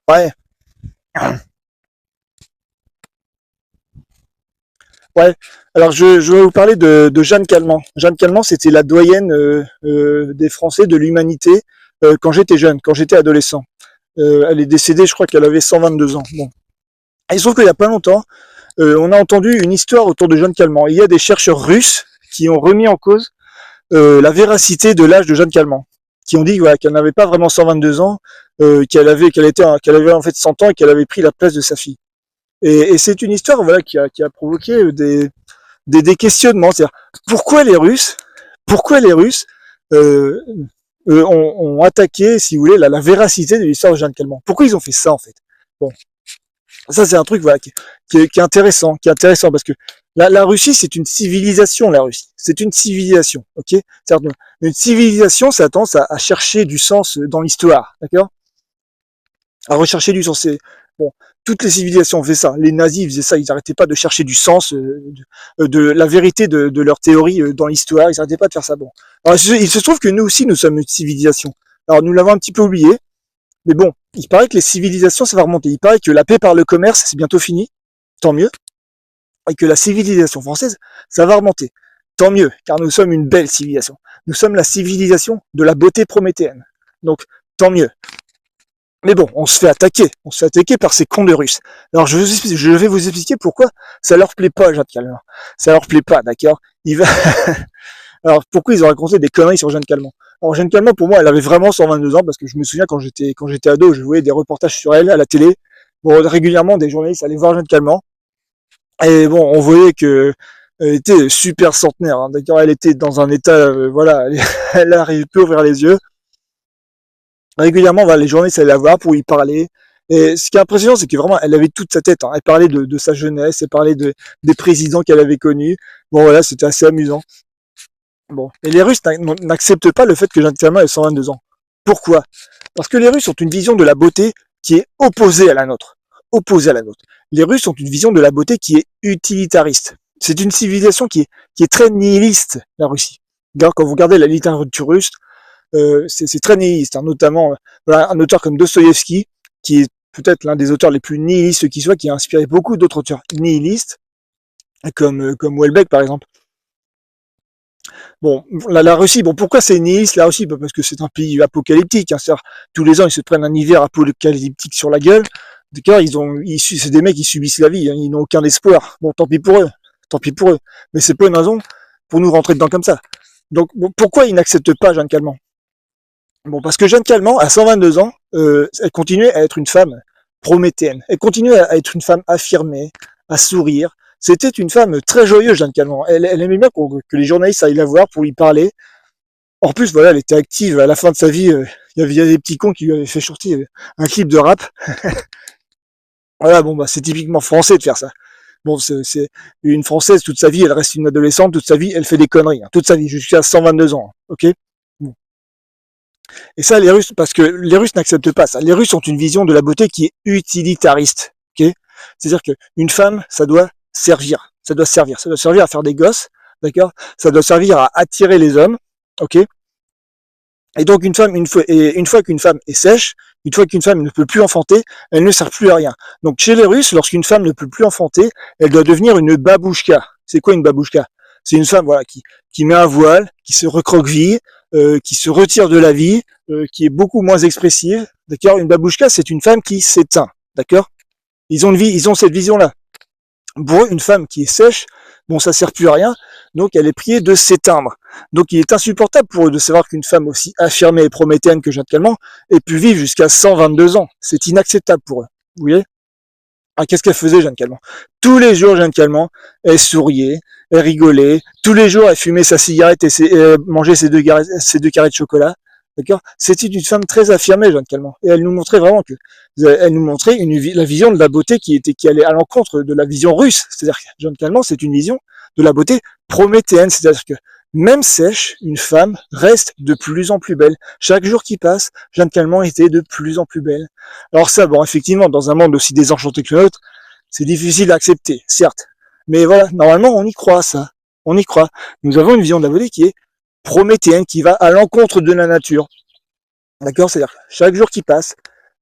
Ouais, ouais. Alors je vais vous parler de Jeanne Calment. Jeanne Calment, c'était la doyenne des Français de l'humanité quand j'étais jeune, quand j'étais adolescent. Elle est décédée, je crois qu'elle avait 122 ans. Bon. Et il se trouve qu'il y a pas longtemps, on a entendu une histoire autour de Jeanne Calment. Il y a des chercheurs russes qui ont remis en cause la véracité de l'âge de Jeanne Calment, qui ont dit voilà, qu'elle n'avait pas vraiment 122 ans, qu'elle avait en fait 100 ans et qu'elle avait pris la place de sa fille. Et c'est une histoire voilà qui a provoqué des questionnements. C'est-à-dire pourquoi les Russes euh, ont attaqué, si vous voulez, la véracité de l'histoire de Jeanne Calment. Pourquoi ils ont fait ça en fait? Bon, ça c'est un truc voilà qui est intéressant parce que la Russie c'est une civilisation, la Russie c'est une civilisation, ok. C'est-à-dire une civilisation ça a tendance à chercher du sens dans l'histoire, d'accord, à rechercher du sens. C'est bon, toutes les civilisations faisaient ça. Les nazis faisaient ça. Ils n'arrêtaient pas de chercher du sens, de la vérité de leur théorie dans l'histoire. Ils n'arrêtaient pas de faire ça. Bon, alors il se trouve que nous aussi nous sommes une civilisation. Alors nous l'avons un petit peu oublié, mais bon, il paraît que les civilisations ça va remonter. Il paraît que la paix par le commerce c'est bientôt fini, tant mieux, et que la civilisation française ça va remonter. Tant mieux, car nous sommes une belle civilisation. Nous sommes la civilisation de la beauté prométhéenne. Donc, tant mieux. Mais bon, on se fait attaquer par ces cons de Russes. Alors je vais vous expliquer pourquoi ça leur plaît pas, Jeanne Calment. Ça leur plaît pas, d'accord. Il va... Alors pourquoi ils ont raconté des conneries sur Jeanne Calment? Alors Jeanne Calment, pour moi, elle avait vraiment 122 ans parce que je me souviens quand j'étais ado, je voyais des reportages sur elle à la télé. Bon, régulièrement, des journalistes allaient voir Jeanne Calment et bon, on voyait que elle était super centenaire. Hein. D'accord, elle était dans un état, voilà, elle n'arrivait plus à ouvrir les yeux. Régulièrement, voilà, les journalistes allaient la voir pour y parler. Et ce qui est impressionnant, c'est que vraiment, elle avait toute sa tête. Hein. Elle parlait de sa jeunesse, elle parlait des présidents qu'elle avait connus. Bon, voilà, c'était assez amusant. Bon. Et les Russes n'acceptent pas le fait que Jeanne Calment ait 122 ans. Pourquoi? Parce que les Russes ont une vision de la beauté qui est opposée à la nôtre. Opposée à la nôtre. Les Russes ont une vision de la beauté qui est utilitariste. C'est une civilisation qui est très nihiliste, la Russie. D'ailleurs, quand vous regardez la littérature russe, c'est très nihiliste, hein, notamment voilà, un auteur comme Dostoïevski, qui est peut-être l'un des auteurs les plus nihilistes qui soit, qui a inspiré beaucoup d'autres auteurs nihilistes, comme Houellebecq par exemple. Bon, la Russie, bon, pourquoi c'est nihiliste la Russie? Parce que c'est un pays apocalyptique. Hein, c'est-à-dire, tous les ans, ils se prennent un hiver apocalyptique sur la gueule. D'accord, c'est des mecs qui subissent la vie. Hein, ils n'ont aucun espoir. Bon, tant pis pour eux. Tant pis pour eux. Mais c'est pas une raison pour nous rentrer dedans comme ça. Donc, bon, pourquoi ils n'acceptent pas Jeanne Calment? Bon, parce que Jeanne Calment, à 122 ans, elle continuait à être une femme prométhéenne. Elle continuait à être une femme affirmée, à sourire. C'était une femme très joyeuse, Jeanne Calment. Elle aimait bien que les journalistes aillent la voir pour lui parler. En plus, voilà, elle était active. À la fin de sa vie, il y a des petits cons qui lui avaient fait sortir un clip de rap. Voilà, bon, bah, c'est typiquement français de faire ça. Bon, c'est une Française, toute sa vie, elle reste une adolescente, toute sa vie, elle fait des conneries. Hein, toute sa vie, jusqu'à 122 ans. Hein, ok. Bon. Et ça, les Russes, parce que les Russes n'acceptent pas ça. Les Russes ont une vision de la beauté qui est utilitariste. Okay, c'est-à-dire qu'une femme, ça doit servir. Ça doit servir. Ça doit servir à faire des gosses. D'accord. Ça doit servir à attirer les hommes. Ok. Et donc une fois qu'une femme est sèche, une fois qu'une femme ne peut plus enfanter, elle ne sert plus à rien. Donc chez les Russes, lorsqu'une femme ne peut plus enfanter, elle doit devenir une babouchka. C'est quoi une babouchka? C'est une femme voilà qui met un voile, qui se recroqueville, qui se retire de la vie, qui est beaucoup moins expressive. D'accord. Une babouchka, c'est une femme qui s'éteint. D'accord. Ils ont cette vision-là. Pour eux, une femme qui est sèche, bon, ça sert plus à rien, donc elle est priée de s'éteindre. Donc il est insupportable pour eux de savoir qu'une femme aussi affirmée et prométhéenne que Jeanne Calment ait pu vivre jusqu'à 122 ans. C'est inacceptable pour eux. Vous voyez? Ah, qu'est-ce qu'elle faisait, Jeanne Calment? Tous les jours, Jeanne Calment, elle souriait, elle rigolait. Tous les jours, elle fumait sa cigarette et mangeait ses deux carrés de chocolat. D'accord? C'était une femme très affirmée, Jeanne Calment. Et elle nous montrait vraiment que, elle nous montrait la vision de la beauté qui allait à l'encontre de la vision russe. C'est-à-dire que Jeanne Calment, c'est une vision de la beauté prométhéenne. C'est-à-dire que même sèche, une femme reste de plus en plus belle. Chaque jour qui passe, Jeanne Calment était de plus en plus belle. Alors ça, bon, effectivement, dans un monde aussi désenchanté que le nôtre, c'est difficile à accepter, certes. Mais voilà, normalement, on y croit, ça. On y croit. Nous avons une vision de la beauté qui est prométhéenne, qui va à l'encontre de la nature. D'accord? C'est-à-dire chaque jour qui passe,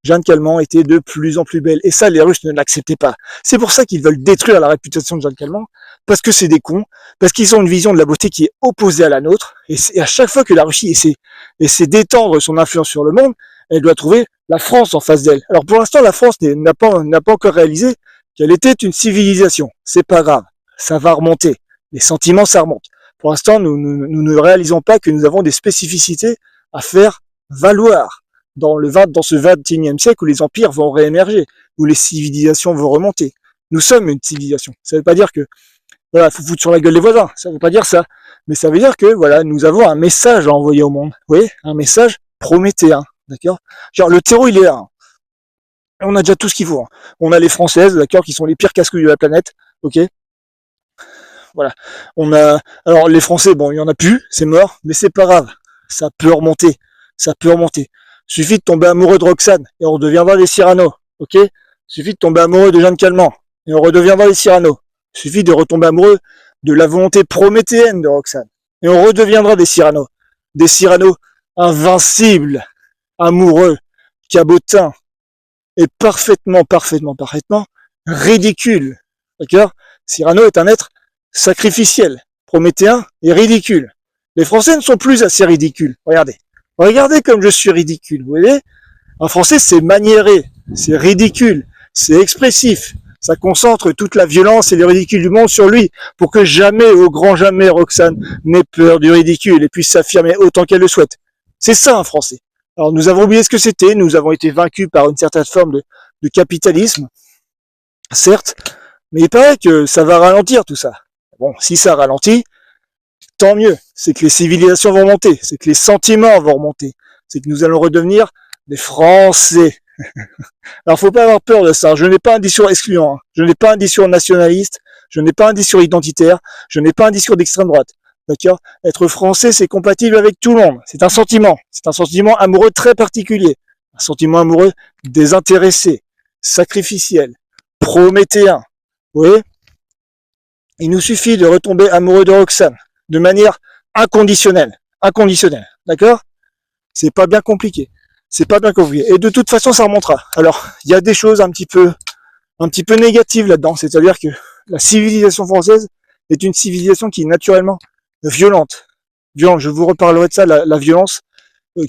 Jeanne Calment était de plus en plus belle. Et ça, les Russes ne l'acceptaient pas. C'est pour ça qu'ils veulent détruire la réputation de Jeanne Calment, parce que c'est des cons, parce qu'ils ont une vision de la beauté qui est opposée à la nôtre. Et à chaque fois que la Russie essaie d'étendre son influence sur le monde, elle doit trouver la France en face d'elle. Alors pour l'instant, la France n'a pas encore réalisé qu'elle était une civilisation. C'est pas grave, ça va remonter. Les sentiments, ça remonte. Pour l'instant, nous ne réalisons pas que nous avons des spécificités à faire valoir dans ce 21e siècle où les empires vont réémerger, où les civilisations vont remonter. Nous sommes une civilisation. Ça ne veut pas dire que voilà, faut foutre sur la gueule les voisins. Ça ne veut pas dire ça. Mais ça veut dire que voilà, nous avons un message à envoyer au monde. Vous voyez, un message prométhéen. D'accord? Genre, le terreau, il est là. On a déjà tout ce qu'il faut. On a les Françaises, d'accord, qui sont les pires casse-couilles de la planète. Ok? Voilà. Alors les Français, bon, il y en a plus, c'est mort, mais c'est pas grave. Ça peut remonter. Ça peut remonter. Suffit de tomber amoureux de Roxane et on redeviendra des Cyrano. Ok? Suffit de tomber amoureux de Jeanne Calment et on redeviendra des Cyrano. Suffit de retomber amoureux de la volonté prométhéenne de Roxane et on redeviendra des Cyrano. Des Cyrano invincibles, amoureux, cabotins et parfaitement ridicule. D'accord? Cyrano est un être sacrificiel, prométhéen et ridicule. Les Français ne sont plus assez ridicules. Regardez. Regardez comme je suis ridicule. Vous voyez? Un Français, c'est maniéré, c'est ridicule, c'est expressif. Ça concentre toute la violence et le ridicule du monde sur lui pour que jamais, au grand jamais, Roxane n'ait peur du ridicule et puisse s'affirmer autant qu'elle le souhaite. C'est ça un Français. Alors nous avons oublié ce que c'était, nous avons été vaincus par une certaine forme de capitalisme, certes, mais il paraît que ça va ralentir tout ça. Bon, si ça ralentit, tant mieux. C'est que les civilisations vont monter, c'est que les sentiments vont remonter, c'est que nous allons redevenir des Français. Alors faut pas avoir peur de ça, je n'ai pas un discours excluant, je n'ai pas un discours nationaliste, je n'ai pas un discours identitaire, je n'ai pas un discours d'extrême droite. D'accord? Être français, c'est compatible avec tout le monde. C'est un sentiment amoureux très particulier. Un sentiment amoureux désintéressé, sacrificiel, prométhéen. Vous voyez? Il nous suffit de retomber amoureux de Roxane de manière inconditionnelle. Inconditionnelle. D'accord? C'est pas bien compliqué. C'est pas bien compliqué. Et de toute façon, ça remontera. Alors, il y a des choses un petit peu négatives là-dedans. C'est-à-dire que la civilisation française est une civilisation qui est naturellement violente. Violente. Je vous reparlerai de ça, la violence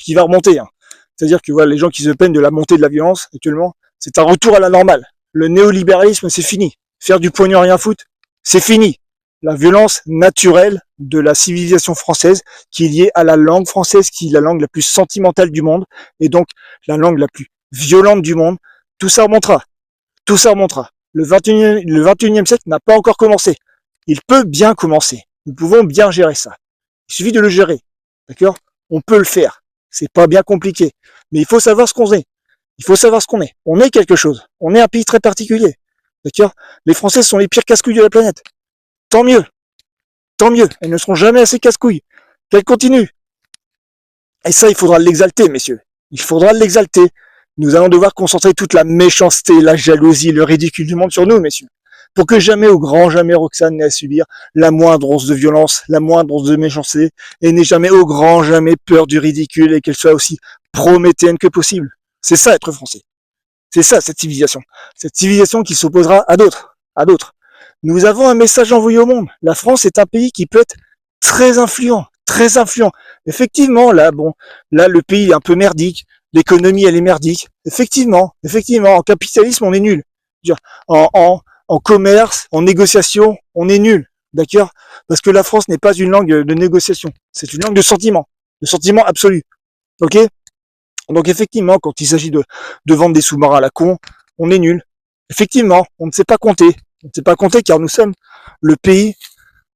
qui va remonter. Hein. C'est-à-dire que voilà, les gens qui se plaignent de la montée de la violence actuellement, c'est un retour à la normale. Le néolibéralisme, c'est fini. Faire du pognon rien foutre, c'est fini. La violence naturelle de la civilisation française qui est liée à la langue française, qui est la langue la plus sentimentale du monde, et donc la langue la plus violente du monde, tout ça remontera. Tout ça remontera. Le 21e siècle n'a pas encore commencé. Il peut bien commencer. Nous pouvons bien gérer ça. Il suffit de le gérer. D'accord? On peut le faire. C'est pas bien compliqué. Mais il faut savoir ce qu'on est. Il faut savoir ce qu'on est. On est quelque chose. On est un pays très particulier. D'accord? Les Français sont les pires casse-couilles de la planète. Tant mieux. Tant mieux. Elles ne seront jamais assez casse-couilles. Qu'elles continuent. Et ça, il faudra l'exalter, messieurs. Il faudra l'exalter. Nous allons devoir concentrer toute la méchanceté, la jalousie, le ridicule du monde sur nous, messieurs. Pour que jamais, au grand jamais, Roxane n'ait à subir la moindre once de violence, la moindre once de méchanceté, et n'ait jamais, au grand jamais, peur du ridicule et qu'elle soit aussi prométhéenne que possible. C'est ça, être français. C'est ça, cette civilisation. Cette civilisation qui s'opposera à d'autres. À d'autres. Nous avons un message envoyé au monde. La France est un pays qui peut être très influent. Très influent. Effectivement, là, le pays est un peu merdique. L'économie, elle est merdique. Effectivement, en capitalisme, on est nul. En commerce, en négociation, on est nul. D'accord? Parce que la France n'est pas une langue de négociation. C'est une langue de sentiment absolu. Ok? Donc effectivement, quand il s'agit de vendre des sous-marins à la con, on est nul. Effectivement, on ne sait pas compter. On ne sait pas compter car nous sommes le pays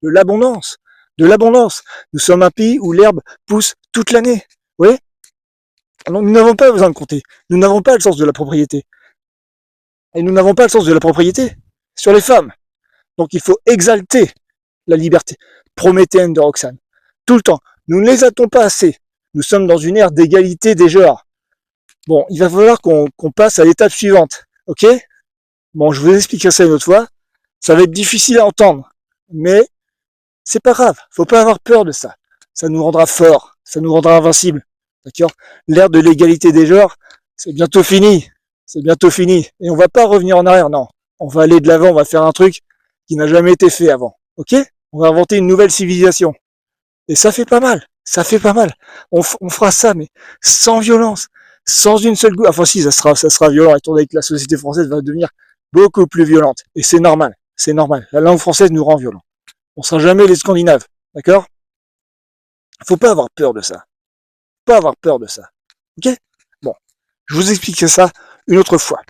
de l'abondance. De l'abondance. Nous sommes un pays où l'herbe pousse toute l'année. Vous voyez? Donc nous n'avons pas besoin de compter. Nous n'avons pas le sens de la propriété. Et nous n'avons pas le sens de la propriété sur les femmes. Donc il faut exalter la liberté prométhéenne de Roxane. Tout le temps. Nous ne l'exaltons pas assez. Nous sommes dans une ère d'égalité des genres. Bon, il va falloir qu'on passe à l'étape suivante. Ok? Bon, je vous expliquerai ça une autre fois. Ça va être difficile à entendre. Mais c'est pas grave. Faut pas avoir peur de ça. Ça nous rendra forts. Ça nous rendra invincibles. D'accord? L'ère de l'égalité des genres, C'est bientôt fini. C'est bientôt fini. Et on va pas revenir en arrière, non. On va aller de l'avant, on va faire un truc qui n'a jamais été fait avant. Ok? On va inventer une nouvelle civilisation. Et ça fait pas mal. Ça fait pas mal. On fera ça, mais sans violence. Sans une seule goutte. Enfin si, ça sera violent, étant donné que la société française va devenir beaucoup plus violente. Et c'est normal. C'est normal. La langue française nous rend violents. On sera jamais les Scandinaves. D'accord? Faut pas avoir peur de ça. Faut pas avoir peur de ça. Ok? Bon. Je vous expliquerai ça une autre fois.